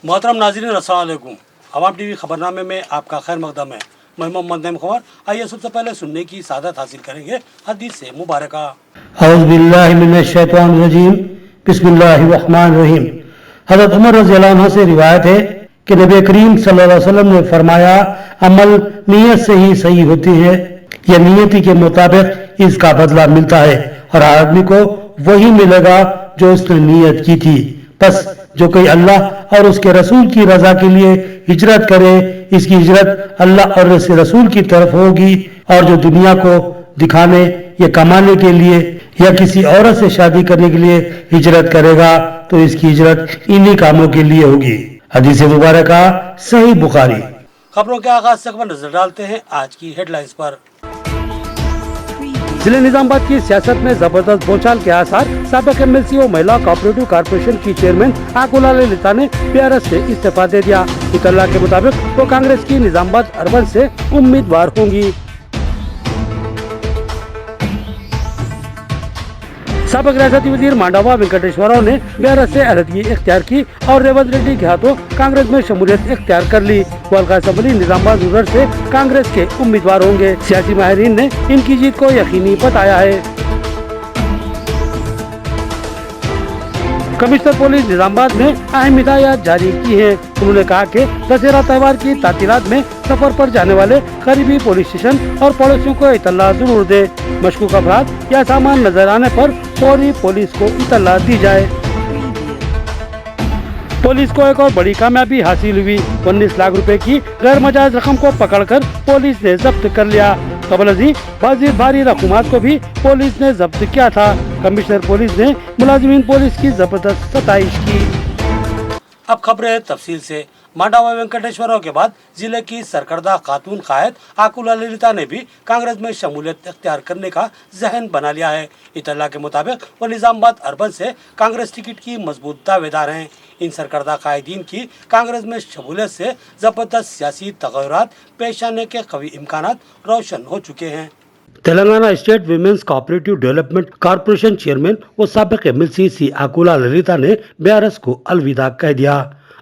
मोहतरम नाज़रीन अस्सलाम वालेकुम। अवाम टीवी खबरनामे में आपका खैर मकदम है। मैं मोहम्मद नईम खबर। आइए सबसे पहले सुनने की सादत हासिल करेंगे हदीस से मुबारक। औज़ु बिल्लाहि मिनश शैतानिर रजीम, बिस्मिल्लाहिर रहमानिर रहीम। हज़रत उमर रज़ियल्लाहु अन्हु से रिवायत है कि नबी करीम सल्लल्लाहु अलैहि वसल्लम ने फरमाया, अमल नीयत से ही सही होती है, यह नियति के मुताबिक इसका बदला मिलता है और आदमी को वही मिलेगा जो उसने नियत की थी। बस जो कोई अल्लाह और उसके रसूल की रजा के लिए हिजरत करे, इसकी हिजरत अल्लाह और उसके रसूल की तरफ होगी, और जो दुनिया को दिखाने या कमाने के लिए या किसी औरत से शादी करने के लिए हिजरत करेगा तो इसकी हिजरत इन्हीं कामों के लिए होगी। हदीस मुबारक सही बुखारी। खबरों के आगाज से खबर नजर डालते हैं आज की हेडलाइंस पर। जिले निजामाबाद की सियासत में जबरदस्त बोलचाल के आसार। साबिक एमएलसी और महिला कोऑपरेटिव कारपोरेशन की चेयरमैन आकुला ललिता ने बीआरएस से इस्तीफा दे दिया। इतला के मुताबिक वो कांग्रेस की निजामाबाद अर्बन से उम्मीदवार होंगी। साबिक रियासती वजीर मांडवा वेंकटेश्वर राव ने बीआरएस से अलहदगी इख्तियार की और रेवंत रेड्डी के हाथों कांग्रेस में शमूलियत इख्तियार कर ली। वो हल्का असम्बली निजामाबाद रूरल से कांग्रेस के उम्मीदवार होंगे। सियासी माहिरीन ने इनकी जीत को यकीनी बताया है। कमिश्नर पुलिस निजामाबाद ने अहम हिदायत जारी की है। उन्होंने कहा कि दशहरा त्योहार की तातीलात में सफर पर जाने वाले करीबी पुलिस स्टेशन और पड़ोसियों को इतला जरूर दे। मशकूक अफराद या सामान नजर आने पर फौरी पुलिस को इतला दी जाए। पुलिस को एक और बड़ी कामयाबी हासिल हुई। 19 लाख रुपए की गैर मजाज रकम को पकड़कर पुलिस ने जब्त कर लिया। कबल अजी बाजी भारी रकूमात को भी पुलिस ने जब्त किया था। कमिश्नर पुलिस ने मुलाजिमीन पुलिस की जबरदस्त सताइश की। अब खबरें तफसील से। मांडवा वेंकटेश्वरराव के बाद जिले की सरकर्दा खातून कायद आकुला ललिता ने भी कांग्रेस में शमूलियत इख्तियार करने का जहन बना लिया है। इतला के मुताबिक वो निजामाबाद अर्बन से कांग्रेस टिकट की मजबूत दावेदार हैं। इन सरकर्दा कायदीन की कांग्रेस में शमूलियत से जबरदस्त सियासी तगय्युरात पेश आने के कवी इम्कानात रोशन हो चुके हैं। Telangana state women's cooperative development corporation chairman व साबिक एमएलसी सी आकुला ललिता ने बीआरएस को अलविदा कह दिया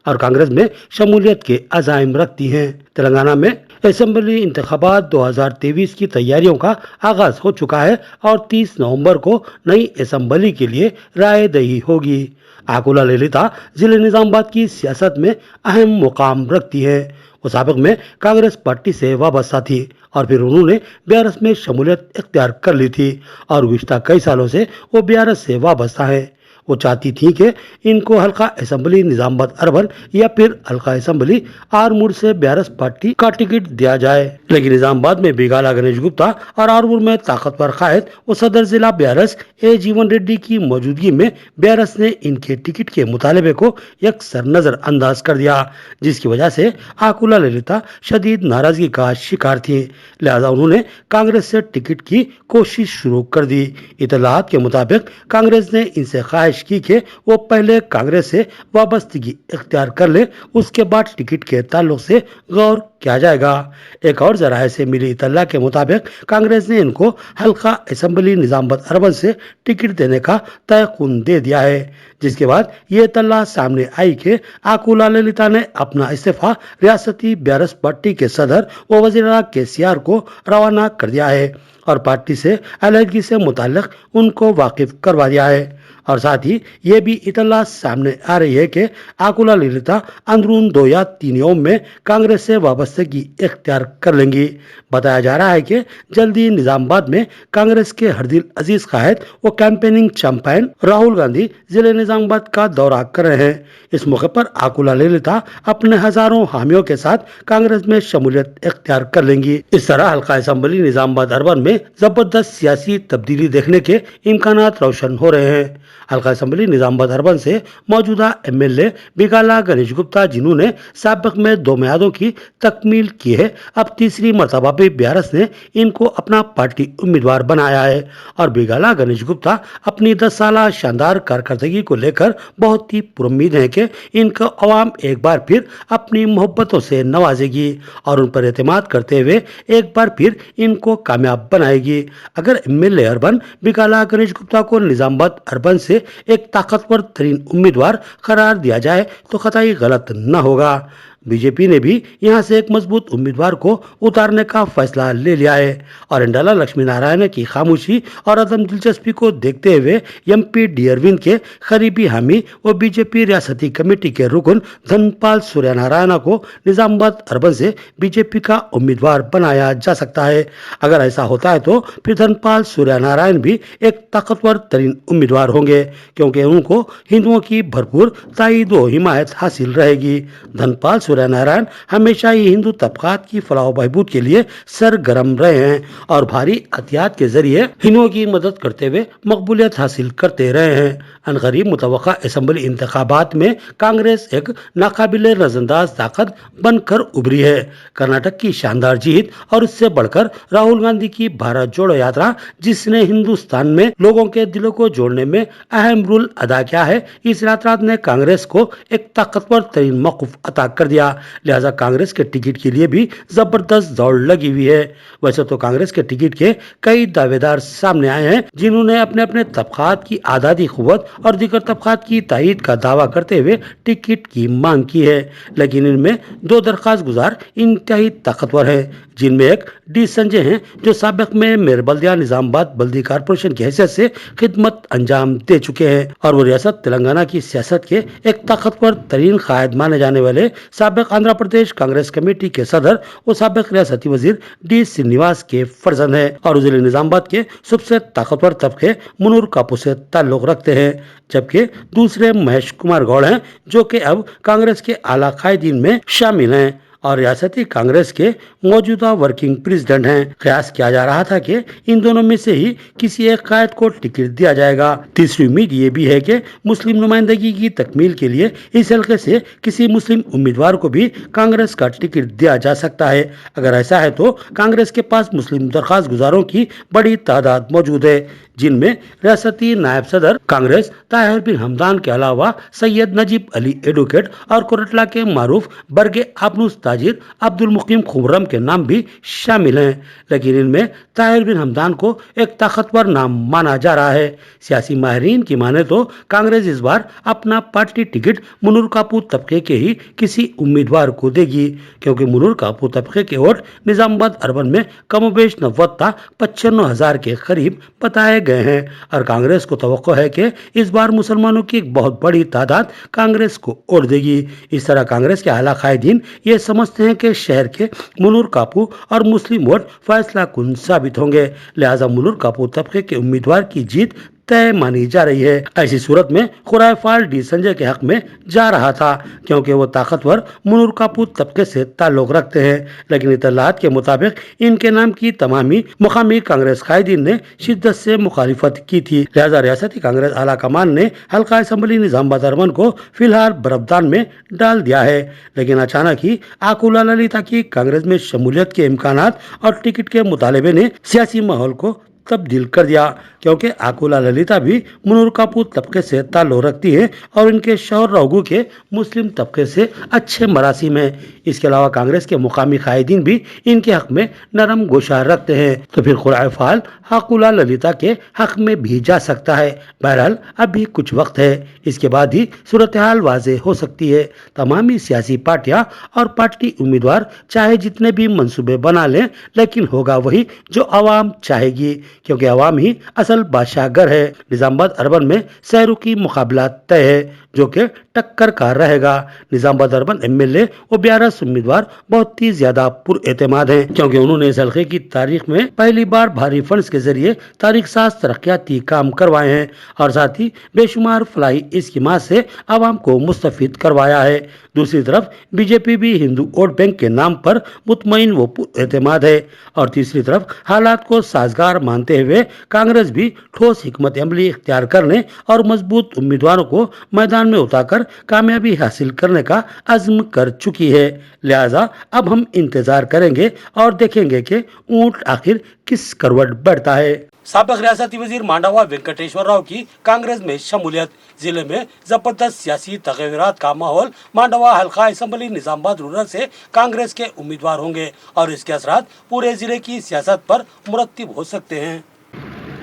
और कांग्रेस में शमूलियत के अज़ाइम रखती हैं। तेलंगाना में असेंबली इंतखाबात 2023 की तैयारियों का आगाज हो चुका है और 30 नवंबर को नई असेंबली के लिए रायदही होगी। आकुला ललिता जिले निजामाबाद की सियासत में अहम मुकाम रखती है। वो साबिक में कांग्रेस पार्टी से वाबस्ता थी और फिर उन्होंने बीआरएस में शमूलियत इख्तियार कर ली थी और गुज़िश्ता कई सालों से वो बीआरएस से वाबस्ता है। वो चाहती थी कि इनको हल्का असेंबली निजामाबाद अर्बन या फिर हल्का असेंबली आरमूर से बीआरएस पार्टी का टिकट दिया जाए, लेकिन निजामाबाद में बिगाला गणेश गुप्ता और आरमूर में ताकतवर कायद व सदर जिला बीआरएस ए जीवन रेड्डी की मौजूदगी में बीआरएस ने इनके टिकट के मुतालबे को यकसर नजरअंदाज कर दिया, जिसकी वजह से आकुला ललिता शदीद नाराजगी का शिकार थी। लिहाजा उन्होंने कांग्रेस से टिकट की कोशिश शुरू कर दी। इतलात के मुताबिक कांग्रेस ने इनसे ख्वाहिश की कि वो पहले कांग्रेस से वाबस्तगी इख्तियार कर ले, उसके बाद टिकट के ताल्लुक से गौर किया जाएगा। एक और जराये से मिली इतला के मुताबिक कांग्रेस ने इनको हल्का असेंबली निजामाबाद अर्बन से टिकट देने का तयकुन दे दिया है, जिसके बाद ये इतला सामने आई कि आकुला ललिता ने अपना इस्तीफा रियासती बीआरएस पार्टी के सदर व वज़ीर आला केसीआर को रवाना कर दिया है और पार्टी से अलहदगी से मुताल्लिक उनको वाकिफ करवा दिया है। और साथ ही ये भी इतला सामने आ रही है कि आकुला ललिता अंदरून 2 या 3 यौम में कांग्रेस से वाबस्तगी इख्तियार कर लेंगी। बताया जा रहा है कि जल्दी निजामाबाद में कांग्रेस के हरदिल अजीज कायद व कैंपेनिंग चैंपियन राहुल गांधी जिले निजामाबाद का दौरा कर रहे हैं। इस मौके पर आकुला ललिता अपने हजारों हामियों के साथ कांग्रेस में शमूलियत इख्तियार कर लेंगी। इस तरह हल्का असेंबली निजामाबाद अर्बन में जबरदस्त सियासी तब्दीली देखने के इम्कानात रोशन हो रहे हैं। हल्का असेंबली निजामाबाद अर्बन से मौजूदा एमएलए बिगाला गणेश गुप्ता, जिन्होंने साबिक में 2 मियादों की तकमील की है, अब तीसरी मरतबा भी बीआरएस ने इनको अपना पार्टी उम्मीदवार बनाया है और बिगाला गणेश गुप्ता अपनी 10 साल शानदार कारकर्दगी को लेकर बहुत ही पुरुम्मीद हैं कि इनको अवाम एक बार फिर अपनी मोहब्बतों से नवाजेगी और उन पर एतमाद करते हुए एक बार फिर इनको कामयाब बनाएगी। अगर एमएलए अर्बन बिगाला गणेश गुप्ता को निजामाबाद अर्बन से एक ताकतवर तरीन उम्मीदवार करार दिया जाए तो कतई गलत न होगा। बीजेपी ने भी यहां से एक मजबूत उम्मीदवार को उतारने का फैसला ले लिया है और इंडाला लक्ष्मी नारायण की खामोशी और अदम दिलचस्पी को देखते हुए एमपी डी अरविंद के करीबी हामी व बीजेपी रियासती कमेटी के रुकन धनपाल सूर्यनारायण को निजामाबाद अर्बन से बीजेपी का उम्मीदवार बनाया जा सकता है। अगर ऐसा होता है तो फिर धनपाल सूर्यनारायण भी एक ताकतवर तरीन उम्मीदवार होंगे, क्योंकि उनको हिंदुओं की भरपूर ताईद व हिमायत हासिल रहेगी। धनपाल सूर्यनारायण हमेशा ही हिंदू तबकात की फलाह बहबूद के लिए सरगर्म रहे हैं और भारी एहतियात के जरिए हिंदुओं की मदद करते हुए मकबूलियत हासिल करते रहे हैं। अनकरीब मुतवक्का असेंबली इंतखाबात में कांग्रेस एक नाकाबिले नजरअंदाज ताकत बनकर उभरी है। कर्नाटक की शानदार जीत और उससे बढ़कर राहुल गांधी की भारत जोड़ो यात्रा, जिसने हिंदुस्तान में लोगों के दिलों को जोड़ने में अहम रोल अदा किया है, इस यात्रा ने कांग्रेस को एक ताकतवर तरीन मौक़िफ़ अता कर दिया। लिहाजा कांग्रेस के टिकट के लिए भी जबरदस्त दौड़ लगी हुई है। वैसे तो कांग्रेस के टिकट के कई दावेदार सामने आए हैं, जिन्होंने अपने अपने तबकात की आज़ादी कुव्वत और दीगर तबकात की तायीद का दावा करते हुए टिकट की मांग की है। लेकिन इनमें दो दरख्वास्त गुजार इंतहाई ताकतवर है, जिनमें एक डी संजय हैं, जो साबिक में मेयर बल्दिया निजामाबाद बल्दी कारपोरेशन की हैसियत से खिदमत अंजाम दे चुके हैं और वो रियासत तेलंगाना की सियासत के एक ताकतवर तरीन कायद माने जाने वाले साबिक आंध्र प्रदेश कांग्रेस कमेटी के सदर और साबिक रियासती वजीर डी श्रीनिवास के फर्जंद है और जिले निजामाबाद के सबसे ताकतवर तबके मुनूर कापू से ताल्लुक रखते हैं, जबकि दूसरे महेश कुमार गौड़ हैं, जो कि अब कांग्रेस के आला कायदीन में शामिल हैं और रियासती कांग्रेस के मौजूदा वर्किंग प्रेसिडेंट हैं। कयास किया जा रहा था कि इन दोनों में से ही किसी एक कायद को टिकट दिया जाएगा। तीसरी उम्मीद ये भी है कि मुस्लिम नुमाइंदगी की तकमील के लिए इस हल्के से किसी मुस्लिम उम्मीदवार को भी कांग्रेस का टिकट दिया जा सकता है। अगर ऐसा है तो कांग्रेस के पास मुस्लिम दरख्वास्त गुजारों की बड़ी तादाद मौजूद है, जिनमें रियासती नायब सदर कांग्रेस ताहिर बिन हमदान के अलावा सैयद नजीब अली एडवोकेट और कोरटला के मारूफ बरगे आपनूस ताजिर अब्दुल मुकीम खुर्रम के नाम भी शामिल हैं। लेकिन इनमें ताहिर बिन हमदान को एक ताकतवर नाम माना जा रहा है। सियासी माहिरीन की माने तो कांग्रेस इस बार अपना पार्टी टिकट मुनूर कापू तबके के ही किसी उम्मीदवार को देगी, क्योंकि मुनूर कापू तबके के वोट निजामाबाद अर्बन में कमोबेश 95,000 के करीब बताए गए हैं और कांग्रेस को तवक्को है कि इस बार मुसलमानों की एक बहुत बड़ी तादाद कांग्रेस को वोट देगी। इस तरह कांग्रेस के आला कायदीन ये समझते हैं कि शहर के मुनूर कापू और मुस्लिम वोट फैसला कुन साबित होंगे, लिहाजा मुनूर कापू तबके के उम्मीदवार की जीत तय मानी जा रही है। ऐसी सूरत में खुरायफाल डी संजय के हक में जा रहा था, क्योंकि वो ताकतवर मुनूर कापू तबके से ताल्लुक रखते हैं। लेकिन इतलात के मुताबिक इनके नाम की तमामी मुकामी कांग्रेस कायदीन ने शिद्दत से मुखालिफत की थी। लिहाजा रियासती कांग्रेस आला कमान ने हल्का असम्बली निजामाबाद अर्बन को फिलहाल बरबदान में डाल दिया है। लेकिन अचानक ही आकुला ललिता की कांग्रेस में शमूलियत के इम्कानात और टिकट के मुतालबे ने सियासी माहौल को तब्दील कर दिया, क्योंकि आकुला ललिता भी मुनूर कापू तबके से ताल्लुक रखती है और इनके शौहर रघु के मुस्लिम तबके से अच्छे मरासिम हैं। इसके अलावा कांग्रेस के मुकामी कायदीन भी इनके हक में नरम गोशा रखते हैं, तो फिर खुरायफाल आकुला ललिता के हक में भी जा सकता है। बहरहाल अभी कुछ वक्त है, इसके बाद ही सूरत हाल वाज़ेह हो सकती है। तमामी सियासी पार्टियां और पार्टी उम्मीदवार चाहे जितने भी मंसूबे बना लें, लेकिन होगा वही जो आवाम चाहेगी, क्योंकि आवाम ही असल बादशाहगर है। निजामाबाद अर्बन में शहरों की मुकाबला तय है, जो कि टक्कर का रहेगा। निजामाबाद अर्बन एमएलए और 12 उम्मीदवार बहुत ही ज्यादा पुरएतमाद हैं, क्योंकि उन्होंने इस हल्के की तारीख में पहली बार भारी फंड्स के जरिए तारीख साज तरक्याती काम करवाए हैं और साथ ही बेशुमार फलाई स्कीमात से आवाम को मुस्तफिद करवाया है। दूसरी तरफ बीजेपी भी हिंदू वोट बैंक के नाम पर मुतमईन व पुरएतमाद है और तीसरी तरफ हालात को साजगार मानते हुए कांग्रेस भी ठोस हिकमत अमली इख्तियार करने और मजबूत उम्मीदवारों को मैदान में उतारकर कामयाबी हासिल करने का अज़्म कर चुकी है। लिहाजा अब हम इंतजार करेंगे और देखेंगे कि ऊंट आखिर किस करवट बढ़ता है। साबिक रियासती वजीर मांडवा वेंकटेश्वर राव की कांग्रेस में शमूलियत, जिले में जबरदस्त सियासी तगैरात का माहौल। मांडवा हल्का असम्बली निजामाबाद रूरल से कांग्रेस के उम्मीदवार होंगे और इसके असरात पूरे जिले की सियासत पर मुरत्तिब हो सकते हैं।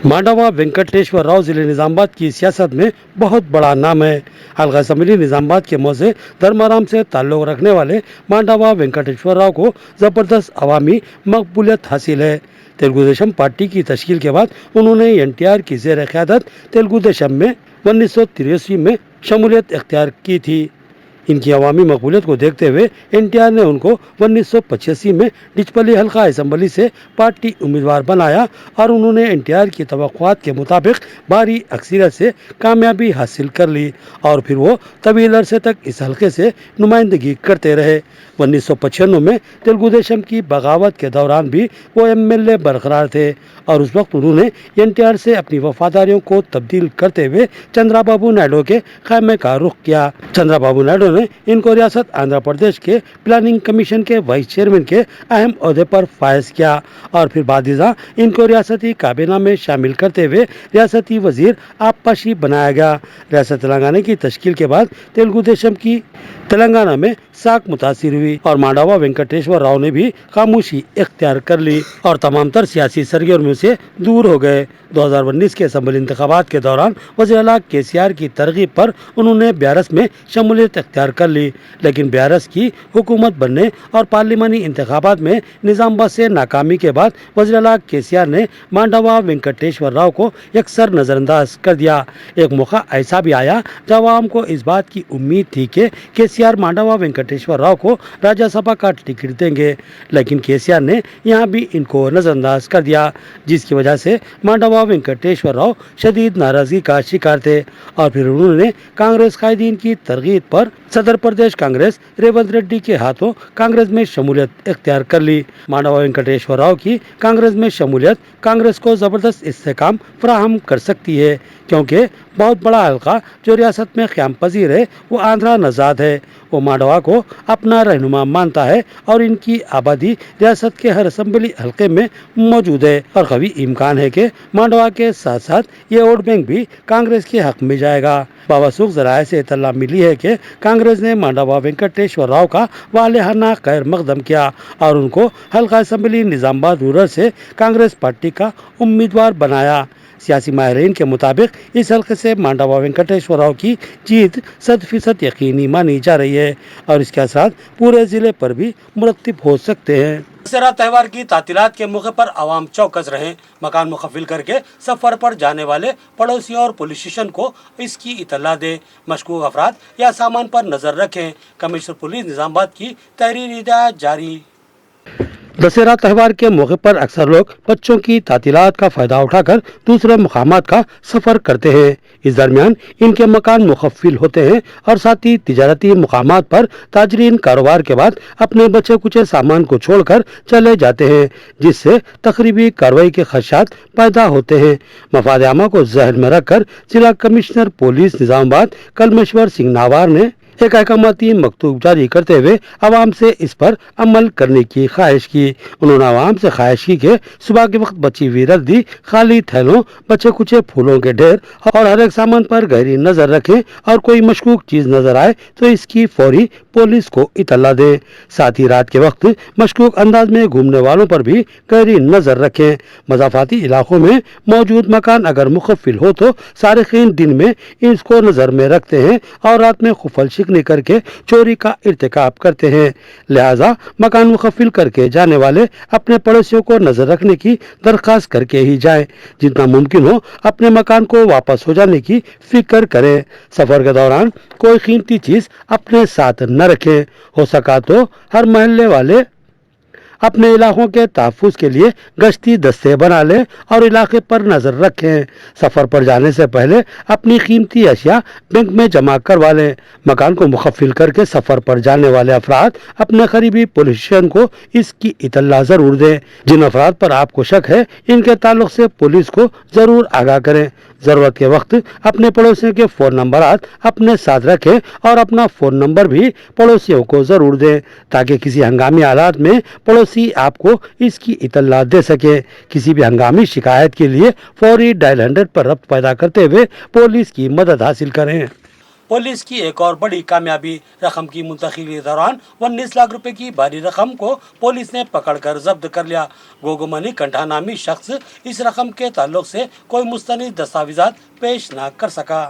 मांडवा वेंकटेश्वर राव जिले निजामाबाद की सियासत में बहुत बड़ा नाम है। हल्का असम्बली निजामाबाद के मौजे धर्माराम से ताल्लुक रखने वाले मांडवा वेंकटेश्वर राव को जबरदस्त अवामी मकबूलियत हासिल है। तेलुगु देशम पार्टी की तश्कील के बाद उन्होंने एनटीआर की ज़ेर क़यादत तेलुगु देशम में 1983 में शमूलियत इख्तियार की थी। इनकी अवामी मकबूलियत को देखते हुए एनटीआर ने उनको 1985 में डिचपली हल्का असम्बली से पार्टी उम्मीदवार बनाया और उन्होंने एनटीआर की तवक्कुआत के मुताबिक भारी अक्सरियत से कामयाबी हासिल कर ली और फिर वो तवील अरसे तक इस हल्के से नुमाइंदगी करते रहे। 1995 में तेलुगु देशम की बगावत के दौरान भी वो एमएलए बरकरार थे और उस वक्त उन्होंने एनटीआर से अपनी वफादारियों को तब्दील करते हुए चंद्राबाबू नायडू के खैमे का रुख किया। चंद्राबाबू नायडू ने इनको रियासत आंध्र प्रदेश के प्लानिंग कमीशन के वाइस चेयरमैन के अहम ओहदे पर फायज किया और फिर बादिजा इनको रियासती काबीना में शामिल करते हुए रियासती वजीर आबपाशी बनाया गया। रियासत तेलंगाना की तश्कील के बाद तेलुगु देशम की तेलंगाना में साख मुतासिर हुई और मांडवा वेंकटेश्वर राव ने भी खामोशी इख्तियार कर ली और तमाम तर सियासी सरगर्मियों से दूर हो गए। 2019 के असम्बली इंतखाबात के दौरान वज़ीर-ए-आला केसीआर की तरगीब पर उन्होंने BRS में शमूलियत इख्तियार कर ली, लेकिन BRS की हुकूमत बनने और पार्लिमानी इंतखाबात में निजामाबाद से नाकामी के बाद वज़ीर-ए-आला केसीआर ने मांडवा वेंकटेश्वर राव को यकसर नज़रअंदाज कर दिया। एक मौका ऐसा भी आया जब आवाम को इस बात की उम्मीद थी कि केसीआर मांडवा वेंकटेश्वर राव को राज्यसभा का टिकट देंगे, लेकिन केसीआर ने यहाँ भी इनको नज़रअंदाज कर दिया, जिसकी वजह से मांडवा वेंकटेश्वर राव शदीद नाराजगी का शिकार थे और फिर उन्होंने कांग्रेस कायदीन की तरगीब पर सदर प्रदेश कांग्रेस रेवंत रेड्डी के हाथों कांग्रेस में शमूलियत इख्तियार कर ली। मांडवा वेंकटेश्वर राव की कांग्रेस में शमूलियत कांग्रेस को जबरदस्त इस्तेहकाम फराहम कर सकती है, क्योंकि बहुत बड़ा हल्का जो रियासत में क़याम पजीर है वो आंध्रा नजाद है। वो मांडवा को अपना रहनुमा मानता है और इनकी आबादी रियासत के हर असम्बली हल्के में मौजूद है और कभी इम्कान है कि मांडवा के साथ साथ ये वोट बैंक भी कांग्रेस के हक में जाएगा। बावसूख ज़राए से इत्तला मिली है कि कांग्रेस ने मांडवा वेंकटेश्वर राव का वालेहाना खैर मकदम किया और उनको हल्का असम्बली निजामाबाद रूरल से कांग्रेस पार्टी का उम्मीदवार बनाया। सियासी माहिरीन के मुताबिक इस हल्के से मांडवा वेंकटेश्वर राव की जीत 100% यकीनी मानी जा रही है और इसके असर पूरे जिले पर भी मुरतब हो सकते हैं। दशहरा त्यौहार की तातीलात के मौके पर आवाम चौकस रहे। मकान मुखफिल करके सफर पर जाने वाले पड़ोसियों और पुलिस स्टेशन को इसकी इतला दे, मशकूक अफराद या सामान पर नजर रखें। कमिश्नर पुलिस निजामाबाद की तहरीरी हिदायत जारी। दशहरा त्यौहार के मौके पर अक्सर लोग बच्चों की तातीलात का फायदा उठाकर दूसरे मुकामात का सफर करते हैं। इस दरमियान इनके मकान मुखफिल होते हैं और साथ ही तिजारती मुकामात पर ताजरीन कारोबार के बाद अपने बचे कुचे सामान को छोड़कर चले जाते हैं, जिससे तकरीबी कार्रवाई के खदशात पैदा होते हैं। मफाद आमा को जहन में रखकर जिला कमिश्नर पुलिस निजामाबाद कलमेश्वर सिंह नावार ने एक अहकामाती मकतूब जारी करते हुए आवाम से इस पर अमल करने की ख्वाहिश की। उन्होंने आवाम से ख्वाहिश की कि सुबह के वक्त बची हुई रद्दी, खाली थैलों, बचे कुचे फूलों के ढेर और हर एक सामान पर गहरी नजर रखें और कोई मशकूक चीज नजर आए तो इसकी फौरी पुलिस को इतला दें। साथ ही रात के वक्त मशकूक अंदाज में घूमने वालों पर भी गहरी नजर रखें। मज़ाफाती इलाकों में मौजूद मकान अगर मुखफिल हो तो सारिकीन दिन में इसको नजर में रखते हैं और रात में खुफल शिकनी करके चोरी का इर्तिकाब करते हैं। लिहाजा मकान मुखफिल करके जाने वाले अपने पड़ोसियों को नजर रखने की दरखास्त करके ही जाएं। जितना मुमकिन हो अपने मकान को वापस हो जाने की फिक्र करें। सफर के दौरान कोई कीमती चीज अपने साथ न रखें। हो सका तो हर महल्ले वाले अपने इलाकों के तहफ़्फ़ुज़ के लिए गश्ती दस्ते बना लें और इलाके पर नज़र रखें। सफ़र पर जाने से पहले अपनी कीमती अशिया बैंक में जमा करवा लें। मकान को मुखफिल करके सफ़र पर जाने वाले अफराद अपने करीबी पुलिस स्टेशन को इसकी इतला ज़रूर दें। जिन अफराद पर आपको शक है इनके ताल्लुक से पुलिस को ज़रूर आगाह करें। ज़रूरत के वक्त अपने पड़ोसियों के फ़ोन नंबरात अपने साथ रखें और अपना फ़ोन नंबर भी पड़ोसियों को ज़रूर दें ताकि किसी हंगामी हालात में पड़ोसी आपको इसकी इतला दे सके। किसी भी हंगामी शिकायत के लिए फौरी डायल 100 पर रब्त पैदा करते हुए पुलिस की मदद हासिल करें। पुलिस की एक और बड़ी कामयाबी, रकम की मुंतकिली के दौरान 19 लाख रुपए की भारी रकम को पुलिस ने पकड़कर जब्त कर लिया। गोगोमनी कंठा नामी शख्स इस रकम के ताल्लुक से कोई मुस्तनिद दस्तावेजात पेश न कर सका।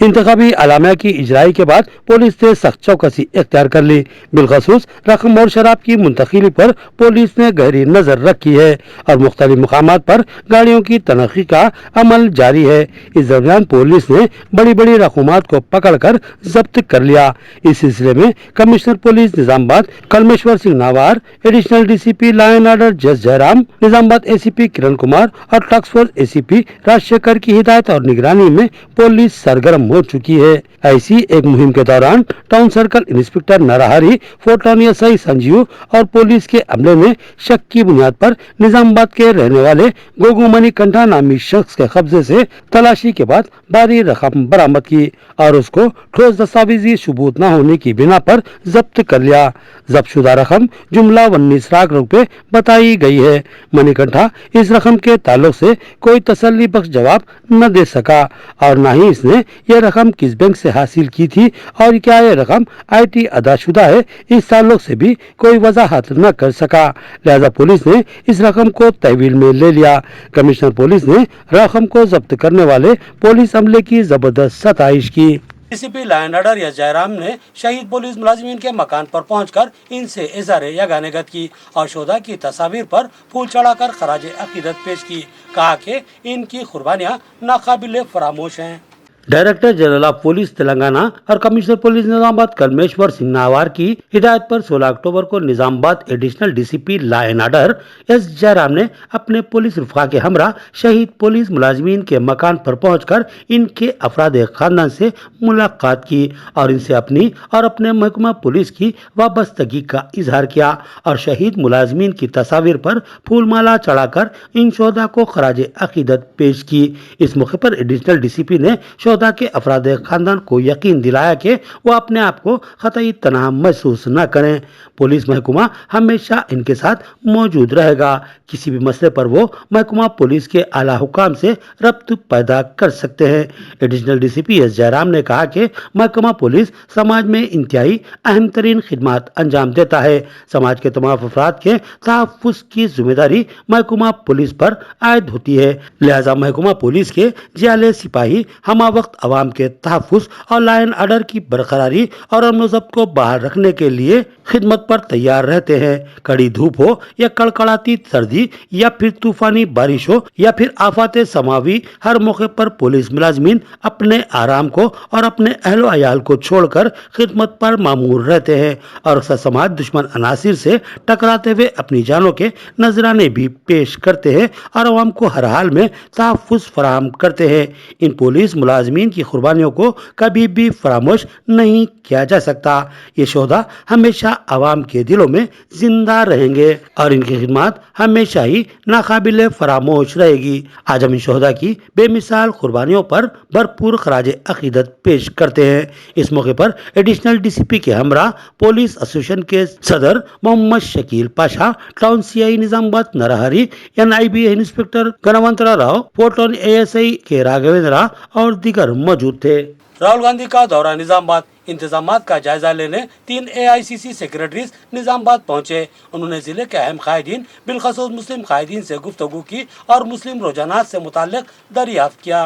इंतखाबी अलामिया की इजराई के बाद पुलिस ने सख्त चौकसी इख्तियार कर ली। बिलखसूस रकम और शराब की मुंतकिली पर पुलिस ने गहरी नजर रखी है और मुख्तलिफ मुकामात पर गाड़ियों की तनखी का अमल जारी है। इस दरमियान पुलिस ने बड़ी बड़ी रकूमात को पकड़कर जब्त कर लिया। इस सिलसिले में commissioner police Nizamabad Kalmeshwar Singh Nawar, additional DCP law and order Jas Jayaram, Nizamabad ACP Kiran Kumar और टास्क फोर्स एसीपी राजशेखर की हिदायत और निगरानी में पुलिस सरगर्म हो चुकी है। ऐसी एक मुहिम के दौरान town circle inspector Narhari, fourth town SI Sanjeev और पुलिस के अमले ने शक की बुनियाद पर निजामाबाद के रहने वाले गोगोमनी कंठा नामी शख्स के कब्जे से तलाशी के बाद भारी रकम बरामद की और उसको ठोस दस्तावेजी सबूत न होने की बिना पर जब्त कर लिया। जब्त शुदा रकम जुमला 19 लाख रुपए बताई गई है। मणिकंठा इस रकम के ताल्लुक से कोई तसल्ली बख्श जवाब न दे सका और न ही इसने यह रकम किस बैंक से हासिल की थी और क्या यह रकम आईटी अदाशुदा है, इस ताल्लुक से भी कोई वजाहत न कर सका। लिहाजा पुलिस ने इस रकम को तहवील में ले लिया। कमिश्नर पुलिस ने रकम को जब्त करने वाले पुलिस अमले की जबरदस्त सताइश की। डीसीपी लायन ऑर्डर या जयराम ने शहीद पुलिस मुलाजिमीन के मकान पर पहुंचकर इनसे इज़हार यगानगत की और शोधा की तस्वीर पर फूल चढ़ाकर खराज अकीदत पेश की। कहा कि इनकी कुर्बानियां नाकाबिले फरामोश हैं। Director general of police Telangana और कमिश्नर पुलिस निजामाबाद कलमेश्वर सिंह नावार की हिदायत पर 16 अक्टूबर को Nizamabad additional DCP law and order S Jairam ने अपने पुलिस रुफा के हमरा शहीद पुलिस मुलाजिमीन के मकान पर पहुंचकर इनके अफराद खानदान से मुलाकात की और इनसे अपनी और अपने महकमा पुलिस की वाबस्तगी का इजहार किया और शहीद मुलाजिमीन की तस्वीर पर फूलमाला चढ़ाकर इन शोधा को खराज अकीदत पेश की। इस मौके पर एडिशनल डीसीपी ने शोधा के अफराद खानदान को यकीन दिलाया कि वो अपने आप को खतई तनाव महसूस न करें। पुलिस महकमा हमेशा इनके साथ मौजूद रहेगा। किसी भी मसले पर वो महकमा पुलिस के आला हुकाम से रब्त पैदा कर सकते हैं। एडिशनल डीसीपी एस जयराम ने कहा कि महकमा पुलिस समाज में इंतहाई अहम तरीन खिदमत अंजाम देता है। समाज के तमाम अफराद के तहफ़्फ़ुज़ की जिम्मेदारी महकमा पुलिस पर आयद होती है। लिहाजा महकमा पुलिस के जियाले सिपाही हम वक्त अवाम के तहफ़्फ़ुज़ और लायन ऑर्डर की बरकरारी और अमन ज़ब्त को बाहर रखने के लिए खिदमत पर तैयार रहते हैं। कड़ी धूप हो या कड़कड़ाती सर्दी या फिर तूफानी बारिश हो या फिर आफाते समावी, हर मौके पर पुलिस मुलाजिमीन अपने आराम को और अपने अहलो अयाल को छोड़कर खिदमत पर मामूर रहते हैं और अक्सर समाज दुश्मन अनासिर से टकराते हुए अपनी जानों के नजराने भी पेश करते हैं और अवाम को हर हाल में तहफ़्फ़ुज़ फराहम करते हैं। इन पुलिस मुलाजिमीन की कुर्बानियों को कभी भी फरामोश नहीं किया जा सकता। ये शोधा हमेशा आवाम के दिलों में जिंदा रहेंगे और इनकी खिदमत हमेशा ही नाकाबिले फरामोश रहेगी। आज हम इन शोधा की बेमिसाल कुर्बानियों पर भरपूर खराज अकीदत पेश करते हैं। इस मौके पर एडिशनल डीसीपी के हमरा पुलिस एसोसिएशन के सदर Mohammed Shakeel Pasha, town CI Nizamabad Narhari, NIB inspector Ganvantra Rao, fourth town ASI K Raghavendra और दीगर मौजूद थे। राहुल गांधी का दौरा निजामाबाद, इंतजामात का जायजा लेने 3 AICC सेक्रेटरीज निजामाबाद पहुंचे। उन्होंने जिले के अहम कायदीन बिलखसूस मुस्लिम कायदीन से गुफ्तगू की और मुस्लिम रोजानात से मुताल्लिक दरियाफ्त किया।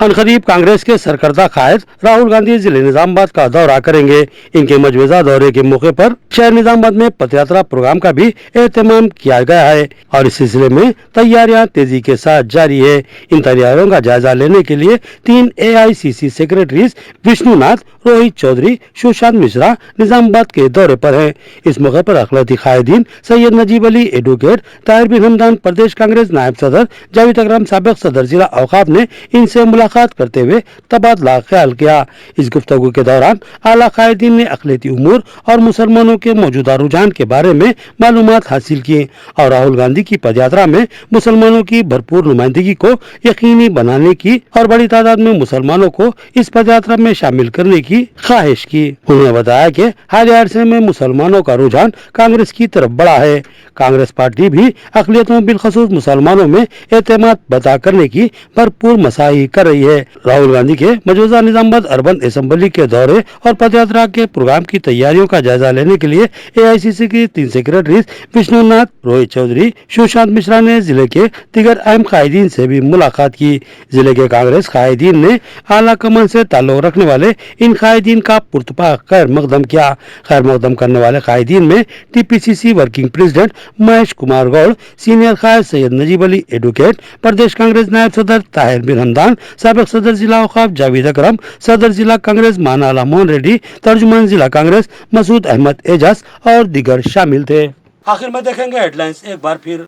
अनकरीब कांग्रेस के सरकर्दा कायद राहुल गांधी जिले निजामाबाद का दौरा करेंगे। इनके मजबूजा दौरे के मौके पर शहर निजामाबाद में पदयात्रा प्रोग्राम का भी एहतमाम किया गया है और इस सिलसिले में तैयारियां तेजी के साथ जारी है। इन तैयारियों का जायजा लेने के लिए 3 AICC सेक्रेटरीज विष्णुनाथ, रोहित चौधरी, सुशांत मिश्रा निजामाबाद के दौरे पर हैं। इस मौके पर अखिलती कायदीन सैयद नजीब अली, एडवोकेट ताहिर बिन हमदान, प्रदेश कांग्रेस नायब सदर जावेद अकरम, साबिक सदर जिला औकाफ ने इनसे मुलाकात करते हुए तबादला ख्याल किया। इस गुफ्तगू के दौरान आला कायदीन ने अखिलती उमूर और मुसलमानों के मौजूदा रुझान के बारे में मालूमात हासिल की और राहुल गांधी की पदयात्रा में मुसलमानों की भरपूर नुमाइंदगी को यकीनी बनाने की और बड़ी तादाद में मुसलमानों को इस पदयात्रा में शामिल करने की ख्वाहिश की। उन्होंने बताया कि हाल अरसे में मुसलमानों का रुझान कांग्रेस की तरफ बढ़ा है। कांग्रेस पार्टी भी अक़लियतों बिलखसूस मुसलमानों में एतमाद बता करने की भरपूर मसाई कर कर रही है। राहुल गांधी के मौजूदा निजामाबाद अर्बन असेंबली के दौरे और पदयात्रा के प्रोग्राम की तैयारियों का जायजा लेने के लिए एआईसीसी की 3 सेक्रेटरीज विष्णुनाथ, रोहित चौधरी, सुशांत मिश्रा ने जिले के दीगर अहम कायदीन से भी मुलाकात की। जिले के कांग्रेस कायदीन ने आला कमान से ताल्लुक रखने वाले इन कायदीन का पुरतपा खैर मकदम किया। खैर मकदम करने वाले कायदीन में TPCC working president Mahesh Kumar Goud, senior कायद सैयद नजीब अली एडवोकेट, प्रदेश कांग्रेस नायब सदर ताहिर बिन हमदान, साबिक सदर जिला औकाफ जावेद अकरम, सदर जिला कांग्रेस मानाला मोहन रेड्डी, तर्जुमान जिला कांग्रेस मसूद अहमद एजाज और दीगर शामिल थे। आखिर में देखेंगे हेडलाइंस एक बार फिर।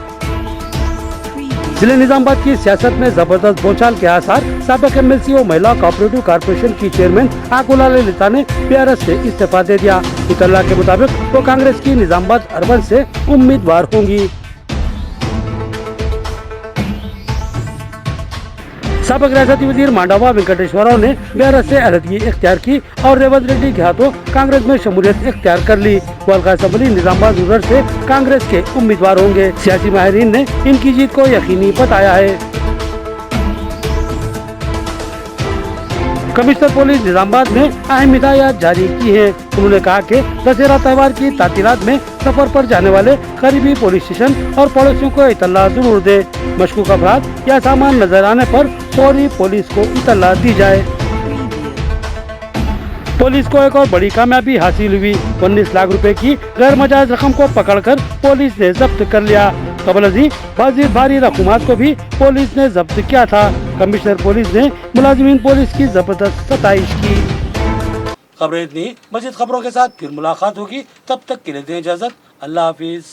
जिले निजामाबाद की सियासत में जबरदस्त बोलचाल के आसार। साबिक एमएलसी और महिला कोऑपरेटिव कारपोरेशन की चेयरमैन आकुला ललिता ने बीआरएस से इस्तीफा दे दिया। इतला के मुताबिक वो कांग्रेस की निजामाबाद अर्बन से उम्मीदवार होंगी। साबिक रियासती वजीर मांडावा वेंकटेश्वर राव ने बीआरएस से अलहदगी इख्तियार की और रेवंत रेड्डी के हाथों कांग्रेस में शमूलियत इख्तियार कर ली। हल्का असेंबली निजामाबाद रूरल से कांग्रेस के उम्मीदवार होंगे। सियासी माहिरीन ने इनकी जीत को यकीनी बताया है। कमिश्नर पुलिस निजामाबाद ने अहम हिदायत जारी की है। उन्होंने कहा कि दशहरा त्योहार की तातीलात में सफर पर जाने वाले करीबी पुलिस स्टेशन और पड़ोसियों को इतला जरूर दे। मशकूक अफराद या सामान नजर आने पर फौरी पुलिस को इतला दी जाए। पुलिस को एक और बड़ी कामयाबी हासिल हुई। 19 लाख रुपए की गैर मजाज रकम को पकड़कर पुलिस ने जब्त कर लिया। कबल भारी रकूमात को भी पुलिस ने जब्त किया था। कमिश्नर पुलिस ने मुलाजिमीन पुलिस की जबरदस्त सताइश की। खबरें इतनी, मजीद खबरों के साथ फिर मुलाकात होगी। तब तक के लिए दें इजाजत। अल्लाह हाफिज।